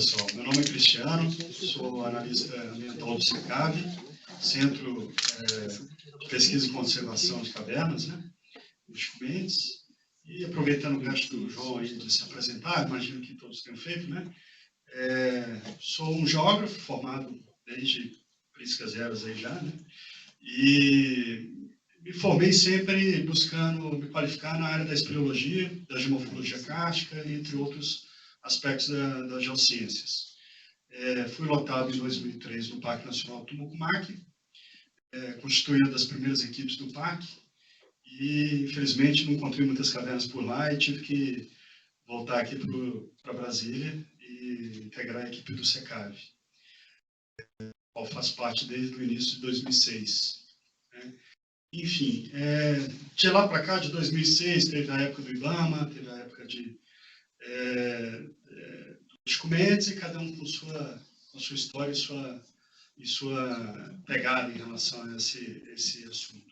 pessoal. Meu nome é Cristiano, sou analista ambiental do SECAV, Centro de Pesquisa e Conservação de Cavernas, né? O Chico Mendes. E aproveitando o gancho do João aí de se apresentar, imagino que todos tenham feito, né? Sou um geógrafo formado desde Priscas Eras aí já, né? E me formei sempre buscando me qualificar na área da espeleologia, da geomorfologia kárstica, entre outros aspectos das geociências. Fui lotado em 2003 no Parque Nacional Tumucumaque, constituí uma das primeiras equipes do parque, e infelizmente não encontrei muitas cavernas por lá e tive que voltar aqui para Brasília e integrar a equipe do SECAV, qual faz parte desde o início de 2006. Né? Enfim, de lá para cá, de 2006, teve a época do IBAMA, teve a época do Chico Mendes, e cada um com sua história e sua pegada em relação a esse assunto.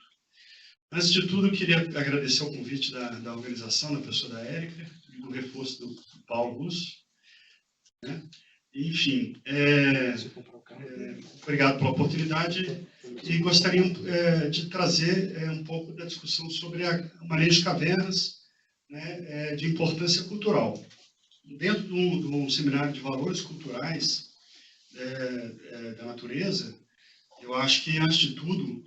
Antes de tudo, eu queria agradecer o convite da organização, da pessoa da Érica, e do reforço do Paulo Russo. Né? Enfim, obrigado pela oportunidade e gostaria de trazer um pouco da discussão sobre o manejo de cavernas, né, de importância cultural. Dentro de um seminário de valores culturais da natureza, eu acho que, antes de tudo,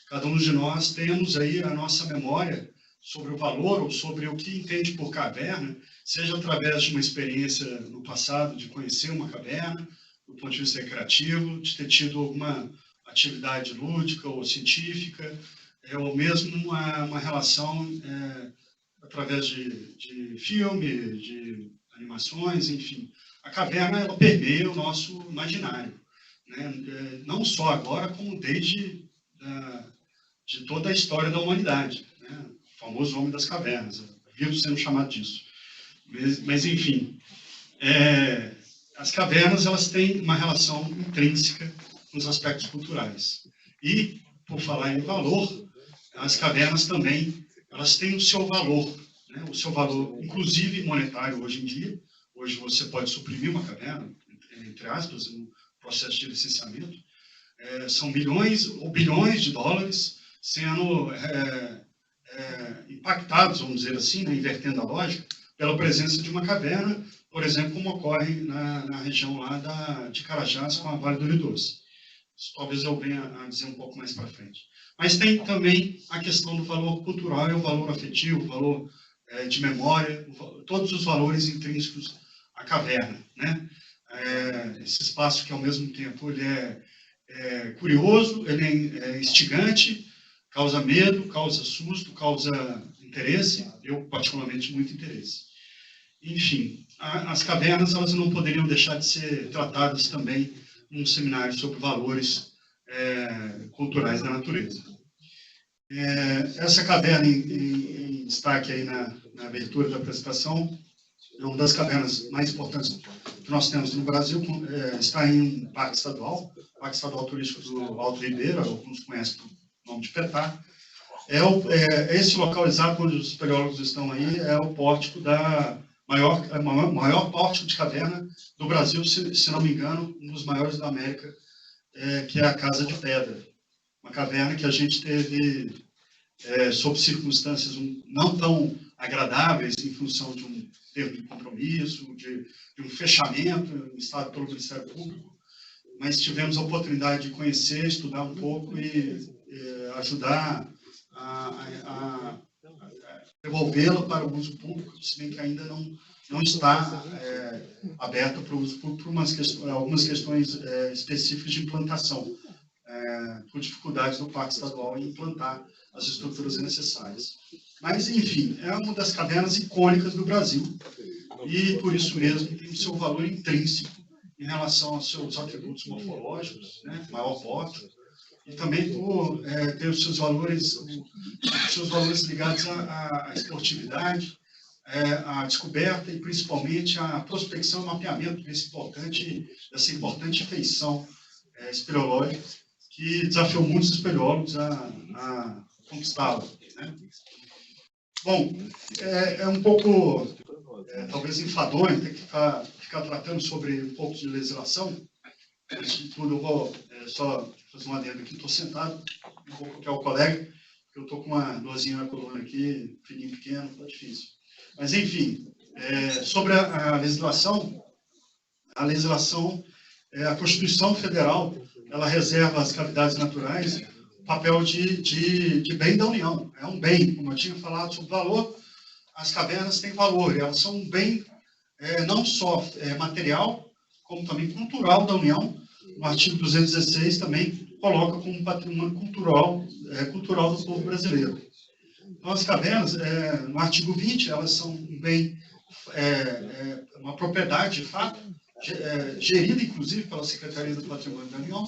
cada um de nós temos aí a nossa memória sobre o valor ou sobre o que entende por caverna, seja através de uma experiência no passado de conhecer uma caverna, do ponto de vista recreativo, de ter tido alguma atividade lúdica ou científica, ou mesmo uma relação através de filme, de animações, enfim. A caverna, ela permeia o nosso imaginário, né? Não só agora, como desde de toda a história da humanidade, né? O famoso Homem das Cavernas, vivo sendo chamado disso. Mas enfim, as cavernas, elas têm uma relação intrínseca com os aspectos culturais. E, por falar em valor, as cavernas também, elas têm o seu valor, né? O seu valor, inclusive monetário hoje em dia. Hoje você pode suprimir uma caverna, entre aspas, no processo de licenciamento. São milhões ou bilhões de dólares sendo impactados, vamos dizer assim, né, invertendo a lógica, pela presença de uma caverna, por exemplo, como ocorre na região lá de Carajás com a Vale do Rio Doce. Isso talvez eu venha a dizer um pouco mais para frente. Mas tem também a questão do valor cultural e o valor afetivo, o valor de memória, todos os valores intrínsecos à caverna, né? Esse espaço que, ao mesmo tempo, ele é curioso, ele é instigante, causa medo, causa susto, causa interesse, eu particularmente muito interesse. Enfim, as cavernas, elas não poderiam deixar de ser tratadas também num seminário sobre valores culturais da natureza. Essa caverna em destaque aí na abertura da apresentação é uma das cavernas mais importantes que nós temos no Brasil, está em um parque estadual, o Parque Estadual Turístico do Alto Ribeira, alguns conhecem pelo nome de Petá. Esse local exato onde os espeleólogos estão aí é o pórtico maior pórtico de caverna do Brasil, se não me engano, um dos maiores da América, que é a Casa de Pedra. Uma caverna que a gente teve sob circunstâncias não tão agradáveis, em função de um termo de compromisso, de um fechamento instado pelo Ministério Público, mas tivemos a oportunidade de conhecer, estudar um pouco e ajudar a devolvê-la para o uso público, se bem que ainda não está aberta para o uso público por algumas questões específicas de implantação, por dificuldades do Parque Estadual em implantar as estruturas necessárias. Mas, enfim, é uma das cavernas icônicas do Brasil e, por isso mesmo, tem o seu valor intrínseco em relação aos seus atributos morfológicos, né, maior porte, e também por ter os seus valores ligados à esportividade, à descoberta e, principalmente, à prospecção e mapeamento dessa importante feição espeleológica que desafiou muitos espeleólogos a conquistá-la. Né? Bom, um pouco talvez enfadonho ter que ficar tratando sobre um pouco de legislação. Antes de tudo, eu vou só fazer uma adendo aqui. Estou sentado, vou copiar o colega, porque eu estou com uma dorzinha na coluna aqui, fininho pequeno, está difícil. Mas, enfim, sobre a legislação, a Constituição Federal, ela reserva às cavidades naturais o papel de bem da União. É um bem, como eu tinha falado sobre valor, as cavernas têm valor, elas são um bem não só material, como também cultural da União. No artigo 216 também coloca como patrimônio cultural do povo brasileiro. Então, as cavernas, no artigo 20, elas são um bem, uma propriedade de fato, gerida, inclusive, pela Secretaria do Patrimônio da União.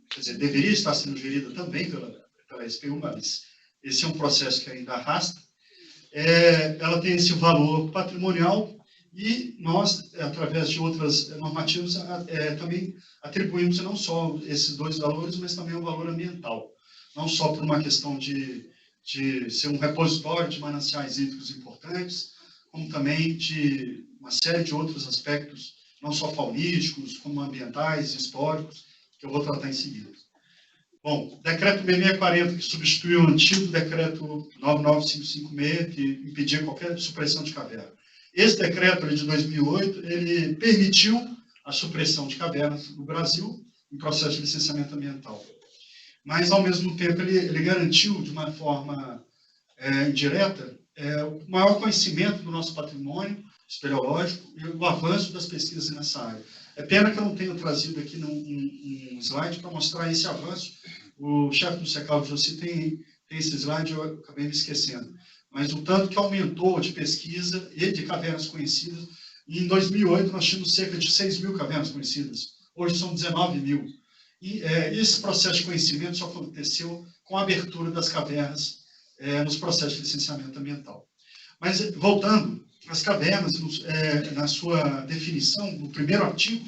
Quer dizer, deveria estar sendo gerida também pela SPU, mas esse é um processo que ainda arrasta. Ela tem esse valor patrimonial e nós, através de outras normativas, também atribuímos não só esses dois valores, mas também o valor ambiental. Não só por uma questão de ser um repositório de mananciais hídricos importantes, como também de uma série de outros aspectos, não só faunísticos, como ambientais, históricos, que eu vou tratar em seguida. Bom, decreto 6640, que substituiu o antigo decreto 99556, que impedia qualquer supressão de caverna. Esse decreto de 2008, ele permitiu a supressão de cavernas no Brasil, em processo de licenciamento ambiental. Mas, ao mesmo tempo, ele garantiu, de uma forma indireta, o maior conhecimento do nosso patrimônio espeleológico e o avanço das pesquisas nessa área. É pena que eu não tenho trazido aqui um slide para mostrar esse avanço. O chefe do SECAL, José, tem esse slide, eu acabei me esquecendo. Mas o tanto que aumentou de pesquisa e de cavernas conhecidas. E em 2008, nós tínhamos cerca de 6 mil cavernas conhecidas. Hoje são 19 mil. E esse processo de conhecimento só aconteceu com a abertura das cavernas nos processos de licenciamento ambiental. Mas, voltando, as cavernas, na sua definição, no primeiro artigo,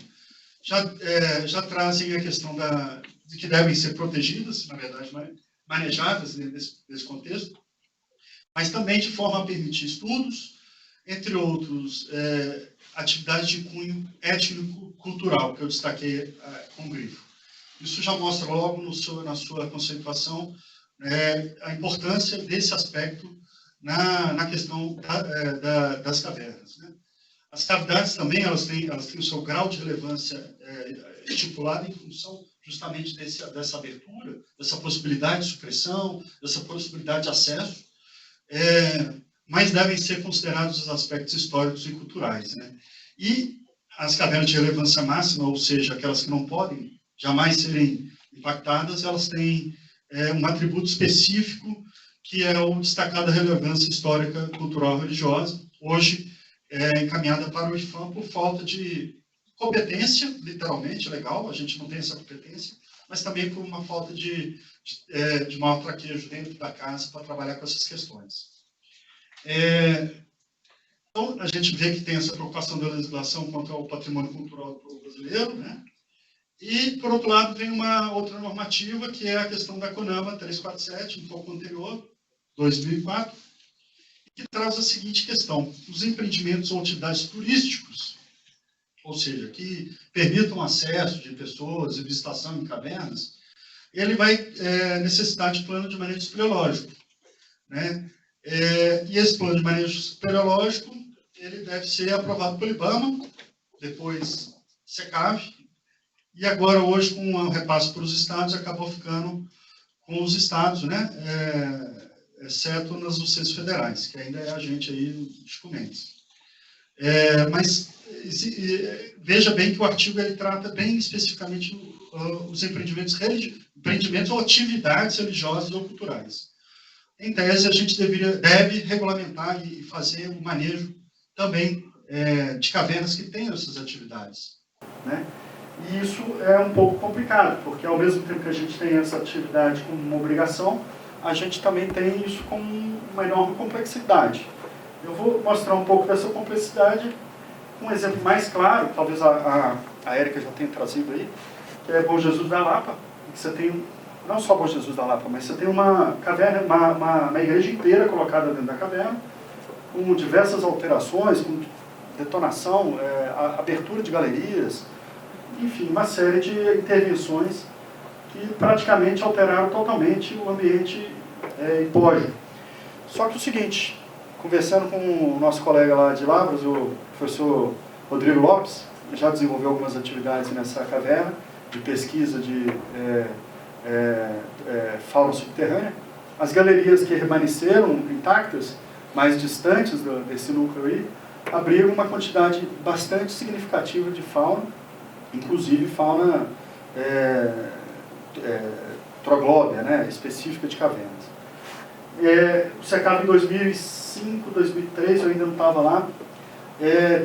já trazem a questão de que devem ser protegidas, na verdade, manejadas nesse contexto, mas também de forma a permitir estudos, entre outros, atividades de cunho étnico-cultural, que eu destaquei com grifo. Isso já mostra logo na sua conceituação a importância desse aspecto na questão das cavernas, né? As cavidades também elas têm o seu grau de relevância estipulado em função justamente dessa abertura, dessa possibilidade de supressão, dessa possibilidade de acesso, mas devem ser considerados os aspectos históricos e culturais, né? E as cavernas de relevância máxima, ou seja, aquelas que não podem jamais serem impactadas, elas têm um atributo específico, que é o destacar da relevância histórica, cultural e religiosa, hoje encaminhada para o IFAM por falta de competência, literalmente, legal, a gente não tem essa competência, mas também por uma falta de maior traquejo dentro da casa para trabalhar com essas questões. Então, a gente vê que tem essa preocupação da legislação quanto ao patrimônio cultural do povo brasileiro, né? E, por outro lado, tem uma outra normativa, que é a questão da CONAMA 347, um pouco anterior, 2004, que traz a seguinte questão: os empreendimentos ou atividades turísticos, ou seja, que permitam acesso de pessoas e visitação em cavernas, ele vai necessitar de plano de manejo espeleológico, né? E esse plano de manejo espeleológico, ele deve ser aprovado pelo IBAMA, depois SECAV, e agora, hoje, com o repasse para os estados, acabou ficando com os estados, né? Exceto nas UCs federais, que ainda é agente aí dos documentos. Mas veja bem que o artigo ele trata bem especificamente os empreendimentos ou atividades religiosas ou culturais. Em tese, a gente deve regulamentar e fazer um manejo também de cavernas que tenham essas atividades, né? E isso é um pouco complicado, porque ao mesmo tempo que a gente tem essa atividade como uma obrigação, a gente também tem isso como uma enorme complexidade. Eu vou mostrar um pouco dessa complexidade com um exemplo mais claro, talvez a Érica já tenha trazido aí, que é Bom Jesus da Lapa, que você tem, não só Bom Jesus da Lapa, mas você tem uma caverna, uma igreja inteira colocada dentro da caverna, com diversas alterações, com detonação, abertura de galerias, enfim, uma série de intervenções que praticamente alteraram totalmente o ambiente hipógeo. Só que o seguinte, conversando com o nosso colega lá de Lavras, o professor Rodrigo Lopes, que já desenvolveu algumas atividades nessa caverna, de pesquisa de fauna subterrânea, as galerias que permaneceram intactas, mais distantes desse núcleo aí, abriram uma quantidade bastante significativa de fauna, inclusive fauna troglóbia, né, específica de cavernas. O cercado em 2005, 2003, eu ainda não estava lá,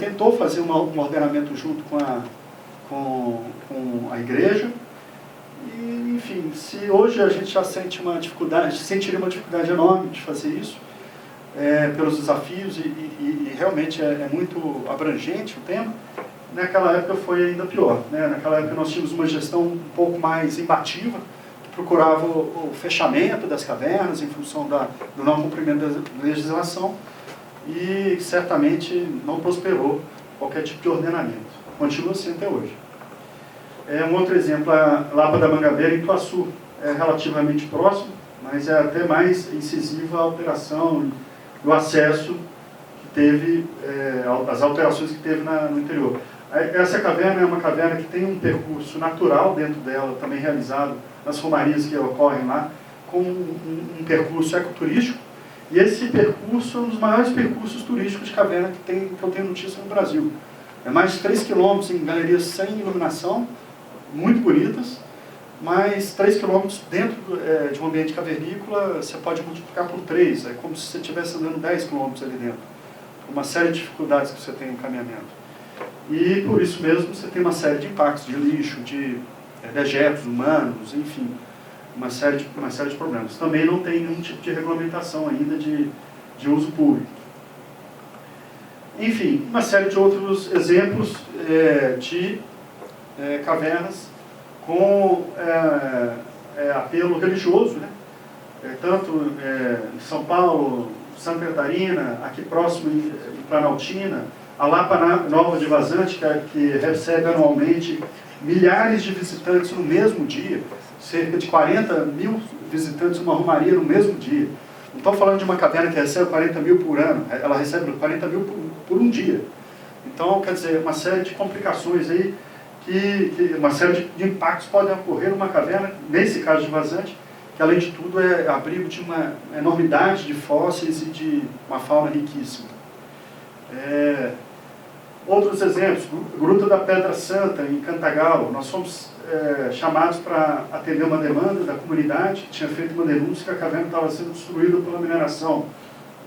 tentou fazer um ordenamento junto com a igreja, e, enfim, se hoje a gente já sente uma dificuldade, sentiria uma dificuldade enorme de fazer isso, pelos desafios, e realmente é muito abrangente o tema. Naquela época foi ainda pior, né? Naquela época nós tínhamos uma gestão um pouco mais imbativa, que procurava o fechamento das cavernas em função do não cumprimento da legislação, e certamente não prosperou qualquer tipo de ordenamento. Continua assim até hoje. Um outro exemplo, a Lapa da Mangabeira, em Ituaçu. É relativamente próximo, mas é até mais incisiva a alteração e o acesso que teve, as alterações que teve no interior. Essa caverna é uma caverna que tem um percurso natural dentro dela, também realizado nas romarias que ocorrem lá, com um percurso ecoturístico. E esse percurso é um dos maiores percursos turísticos de caverna que eu tenho notícia no Brasil. É mais de 3 quilômetros em galerias sem iluminação, muito bonitas, mas 3 quilômetros dentro de um ambiente cavernícola, você pode multiplicar por 3, é como se você estivesse andando 10 quilômetros ali dentro. Uma série de dificuldades que você tem no caminhamento. E por isso mesmo você tem uma série de impactos de lixo, de dejetos humanos, enfim, uma série de problemas. Também não tem nenhum tipo de regulamentação ainda de uso público. Enfim, uma série de outros exemplos de cavernas com apelo religioso, né? Tanto em São Paulo, Santa Catarina, aqui próximo em Planaltina, a Lapa Nova de Vazante, que recebe anualmente milhares de visitantes no mesmo dia, cerca de 40 mil visitantes numa romaria no mesmo dia. Não estou falando de uma caverna que recebe 40 mil por ano, ela recebe 40 mil por um dia. Então, quer dizer, uma série de complicações aí, uma série de impactos podem ocorrer numa caverna, nesse caso de Vazante, que além de tudo é abrigo de uma enormidade de fósseis e de uma fauna riquíssima. Outros exemplos, Gruta da Pedra Santa, em Cantagalo. Nós fomos chamados para atender uma demanda da comunidade, que tinha feito uma denúncia que a caverna estava sendo destruída pela mineração.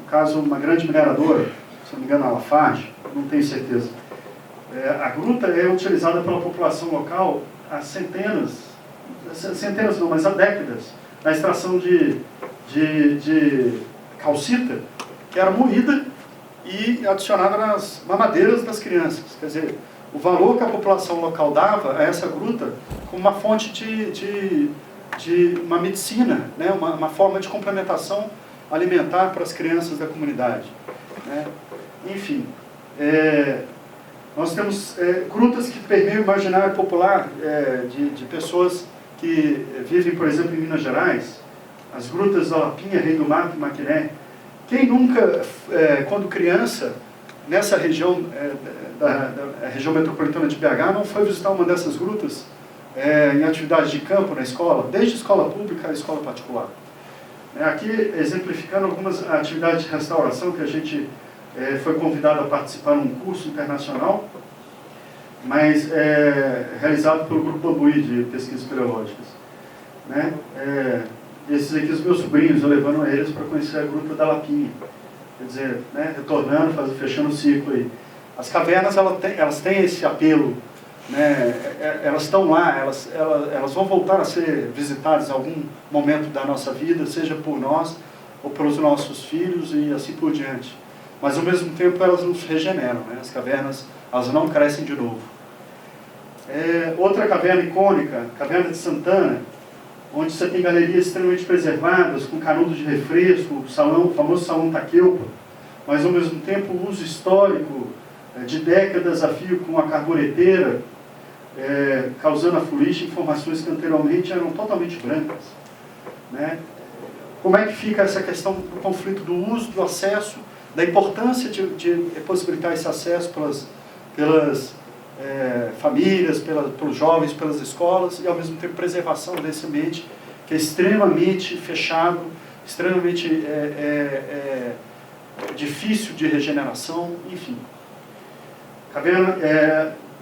No caso, uma grande mineradora, se não me engano, a Lafarge, não tenho certeza. A gruta é utilizada pela população local há centenas não, mas há décadas, na extração de calcita, que era moída e adicionada nas mamadeiras das crianças. Quer dizer, o valor que a população local dava a essa gruta como uma fonte de uma medicina, né? uma forma de complementação alimentar para as crianças da comunidade, né? Enfim, nós temos grutas que permeiam o imaginário popular de pessoas que vivem, por exemplo, em Minas Gerais, as grutas da Lapinha, Rei do Mato e Maquiné. Quem nunca, quando criança, nessa região, da região metropolitana de BH, não foi visitar uma dessas grutas em atividades de campo na escola, desde escola pública a escola particular? Aqui, exemplificando algumas atividades de restauração que a gente foi convidado a participar num curso internacional, mas realizado pelo Grupo Bambuí de Pesquisas Espeleológicas, né? Esses aqui os meus sobrinhos, eu levando eles para conhecer a Gruta da Lapinha. Quer dizer, né, retornando, fechando o ciclo aí. As cavernas, elas têm esse apelo, né? Elas estão lá, elas vão voltar a ser visitadas em algum momento da nossa vida, seja por nós ou pelos nossos filhos e assim por diante. Mas ao mesmo tempo elas nos regeneram, né? As cavernas, elas não crescem de novo. Outra caverna icônica, Caverna de Santana, onde você tem galerias extremamente preservadas, com canudos de refresco, o famoso salão Taqueupa, mas ao mesmo tempo o uso histórico de décadas a fio com a carbureteira, causando a fuligem informações que anteriormente eram totalmente brancas, né? Como é que fica essa questão do conflito do uso, do acesso, da importância de possibilitar esse acesso pelas famílias, pelos jovens, pelas escolas, e ao mesmo tempo preservação desse ambiente que é extremamente fechado, extremamente difícil de regeneração, enfim. Caverna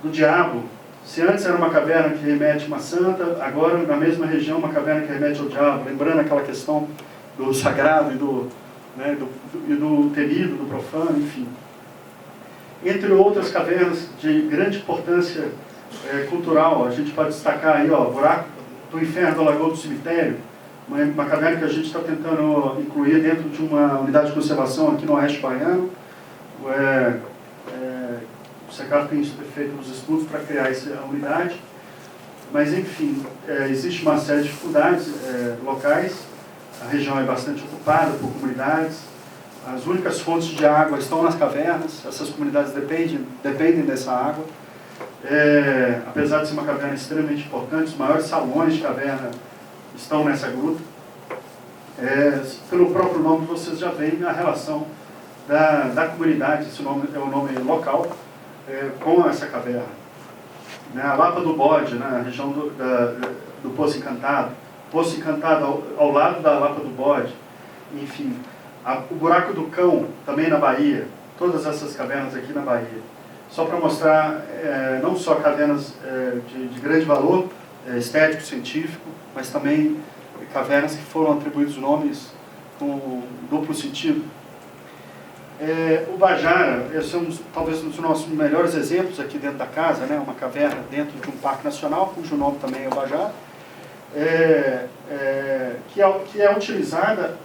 do Diabo. Se antes era uma caverna que remete a uma santa, agora na mesma região uma caverna que remete ao diabo, lembrando aquela questão do sagrado e do temido, do profano, enfim. Entre outras cavernas de grande importância cultural, a gente pode destacar aí, Buraco do Inferno do Lagoa do Cemitério, uma caverna que a gente está tentando incluir dentro de uma unidade de conservação aqui no Oeste Baiano. O SECAF tem feito os estudos para criar essa unidade, mas enfim, existe uma série de dificuldades locais, a região é bastante ocupada por comunidades, as únicas fontes de água estão nas cavernas, essas comunidades dependem dessa água, apesar de ser uma caverna extremamente importante, os maiores salões de caverna estão nessa gruta. Pelo próprio nome vocês já veem a relação da comunidade, esse nome é o nome local, com essa caverna. A Lapa do Bode, na região do Poço Encantado, ao lado da Lapa do Bode, enfim, o Buraco do Cão, também na Bahia, todas essas cavernas aqui na Bahia. Só para mostrar, não só cavernas de grande valor estético, científico, mas também cavernas que foram atribuídos nomes com duplo sentido. O Bajara, esse é talvez um dos nossos melhores exemplos aqui dentro da casa, né? Uma caverna dentro de um parque nacional, cujo nome também é o Bajara, que é utilizada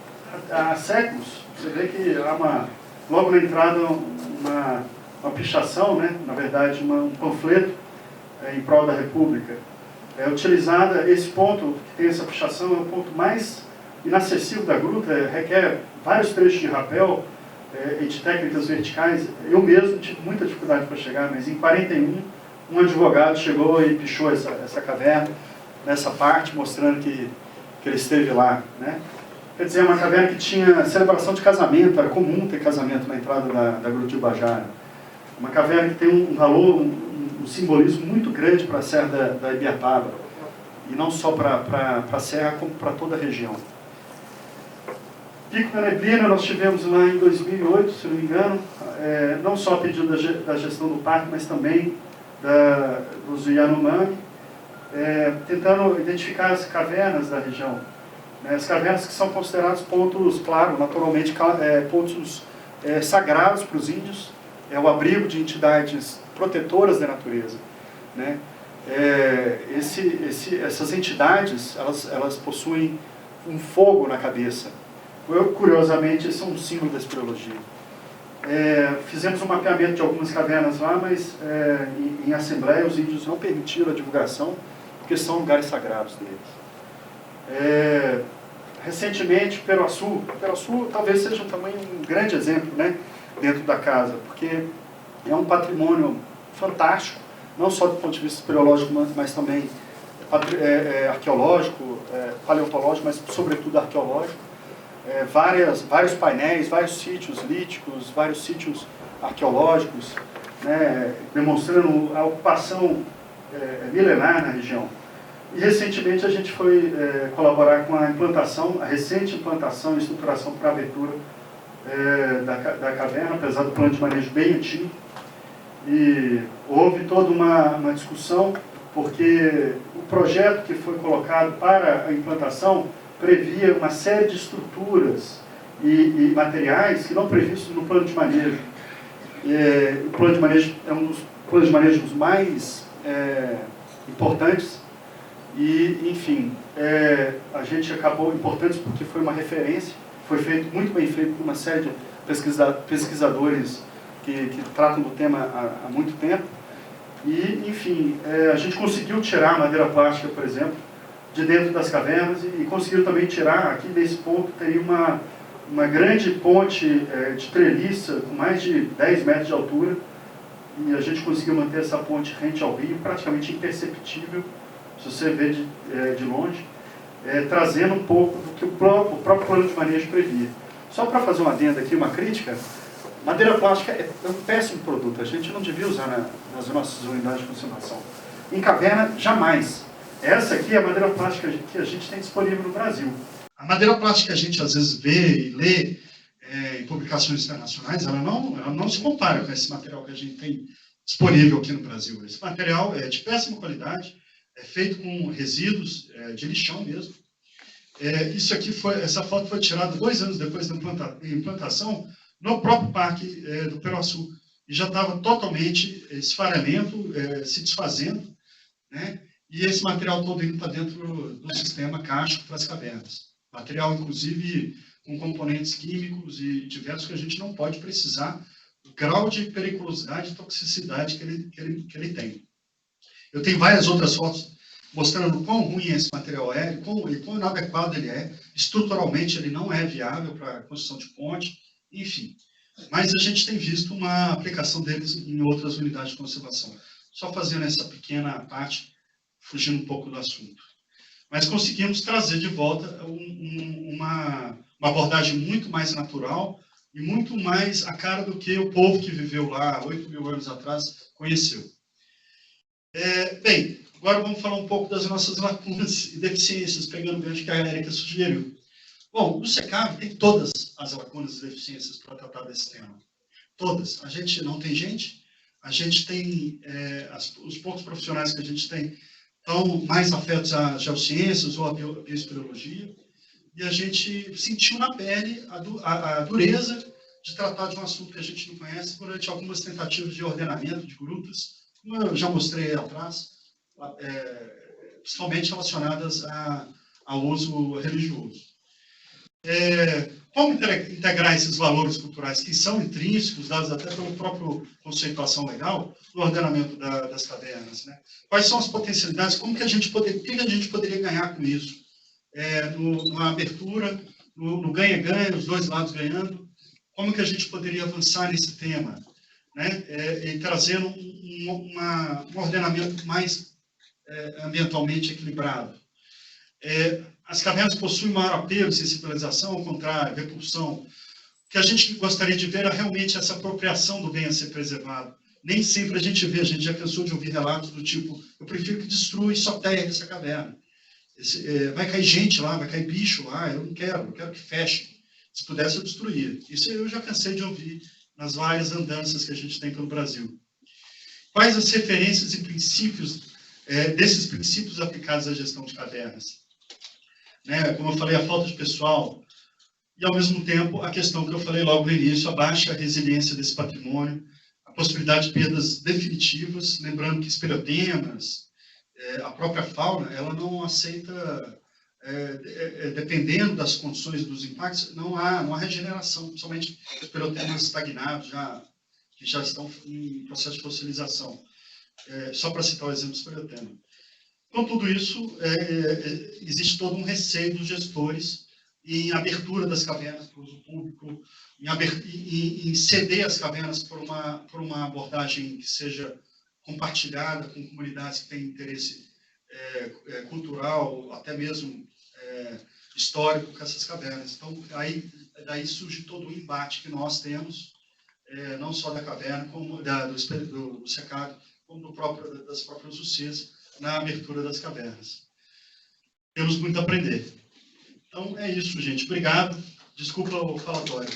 há séculos. Você vê que há logo na entrada uma pichação, né? Na verdade um panfleto em prol da República. É utilizada, esse ponto que tem essa pichação é o ponto mais inacessível da gruta, requer vários trechos de rapel e de técnicas verticais. Eu mesmo tive muita dificuldade para chegar, mas em 41 um advogado chegou e pichou essa caverna nessa parte, mostrando que ele esteve lá, né? Quer dizer, é uma caverna que tinha celebração de casamento, era comum ter casamento na entrada da Gruta de Ubajara. Uma caverna que tem um valor, um simbolismo muito grande para a Serra da Ibiapaba, e não só para a Serra, como para toda a região. Pico da Neblina nós tivemos lá em 2008, se não me engano, não só a pedido da gestão do parque, mas também dos Yanomami, tentando identificar as cavernas da região. As cavernas que são consideradas pontos, claro, naturalmente, pontos sagrados para os índios, é o abrigo de entidades protetoras da natureza, né? Essas entidades, elas possuem um fogo na cabeça. Curiosamente, esse é um símbolo da espeleologia. Fizemos um mapeamento de algumas cavernas lá, mas em assembleia os índios não permitiram a divulgação, porque são lugares sagrados deles. Recentemente, Peruaçu talvez seja também um grande exemplo, né, dentro da casa, porque é um patrimônio fantástico, não só do ponto de vista espeleológico, mas também arqueológico, paleontológico, mas sobretudo arqueológico. Vários painéis, vários sítios líticos, vários sítios arqueológicos, né, demonstrando a ocupação milenar na região. E recentemente a gente foi colaborar com a recente implantação e estruturação para a abertura da caverna, apesar do plano de manejo bem antigo. E houve toda uma discussão, porque o projeto que foi colocado para a implantação previa uma série de estruturas e materiais que não previstos no plano de manejo. O plano de manejo é um dos planos de manejo mais importantes. E, enfim, a gente acabou importantes porque foi uma referência, foi muito bem feito por uma série de pesquisadores que tratam do tema há muito tempo. E, enfim, a gente conseguiu tirar a madeira plástica, por exemplo, de dentro das cavernas e conseguiu também tirar, aqui nesse ponto, teria uma grande ponte de treliça com mais de 10 metros de altura, e a gente conseguiu manter essa ponte rente ao rio, praticamente imperceptível, se você vê de longe, trazendo um pouco do que o próprio plano de manejo previa. Só para fazer uma adenda aqui, uma crítica, madeira plástica é um péssimo produto, a gente não devia usar nas nossas unidades de conservação. Em caverna, jamais. Essa aqui é a madeira plástica que a gente tem disponível no Brasil. A madeira plástica que a gente às vezes vê e lê em publicações internacionais, ela não se compara com esse material que a gente tem disponível aqui no Brasil. Esse material é de péssima qualidade, é feito com resíduos de lixão mesmo. Isso aqui essa foto foi tirada 2 anos depois da implantação no próprio Parque do Peroaçu, e já estava totalmente esfarelento, se desfazendo, né? E esse material todo indo para dentro do sistema cástico para as cavernas. Material, inclusive, com componentes químicos e diversos que a gente não pode precisar do grau de periculosidade e toxicidade que ele tem. Eu tenho várias outras fotos mostrando quão ruim esse material é, e quão inadequado ele é. Estruturalmente, ele não é viável para a construção de ponte, enfim. Mas a gente tem visto uma aplicação deles em outras unidades de conservação. Só fazendo essa pequena parte, fugindo um pouco do assunto. Mas conseguimos trazer de volta uma abordagem muito mais natural e muito mais a cara do que o povo que viveu lá 8.000 anos atrás conheceu. Bem, agora vamos falar um pouco das nossas lacunas e deficiências, pegando o gancho que a Érica sugeriu. Bom, o SECAV tem todas as lacunas e deficiências para tratar desse tema. Todas. A gente não tem gente, a gente tem os poucos profissionais que a gente tem estão mais afetos às geociências ou à bioespeleologia, e a gente sentiu na pele a dureza de tratar de um assunto que a gente não conhece durante algumas tentativas de ordenamento de grutas, como eu já mostrei atrás, principalmente relacionadas ao uso religioso. Como integrar esses valores culturais que são intrínsecos, dados até pela própria conceituação legal, no ordenamento das cavernas, né? Quais são as potencialidades, o que a gente poderia ganhar com isso? Numa abertura, no ganha-ganha, os dois lados ganhando, como que a gente poderia avançar nesse tema, né? E trazendo um ordenamento mais ambientalmente equilibrado. As cavernas possuem maior apelo e sensibilização, ao contrário, repulsão. O que a gente gostaria de ver é realmente essa apropriação do bem a ser preservado. Nem sempre a gente já cansou de ouvir relatos do tipo, eu prefiro que destrua e soterre essa caverna. Vai cair gente lá, vai cair bicho lá, eu quero que feche. Se pudesse, eu destruía. Isso eu já cansei de ouvir nas várias andanças que a gente tem pelo Brasil. Quais as referências e princípios, desses princípios aplicados à gestão de cavernas? Né? Como eu falei, a falta de pessoal e, ao mesmo tempo, a questão que eu falei logo no início, a baixa resiliência desse patrimônio, a possibilidade de perdas definitivas, lembrando que espeleotemas, a própria fauna, ela não aceita, dependendo das condições dos impactos, não há regeneração, principalmente espeleotemas estagnados, que já estão em processo de fossilização. Só para citar o exemplo do espeleotema. Com tudo isso, existe todo um receio dos gestores em abertura das cavernas para o uso público, em ceder as cavernas por uma abordagem que seja compartilhada com comunidades que têm interesse cultural, até mesmo histórico com essas cavernas. Então, daí surge todo o embate que nós temos, não só da caverna, como do SECAV, como das próprias UCs, na abertura das cavernas. Temos muito a aprender. Então, é isso, gente. Obrigado. Desculpa o falatório.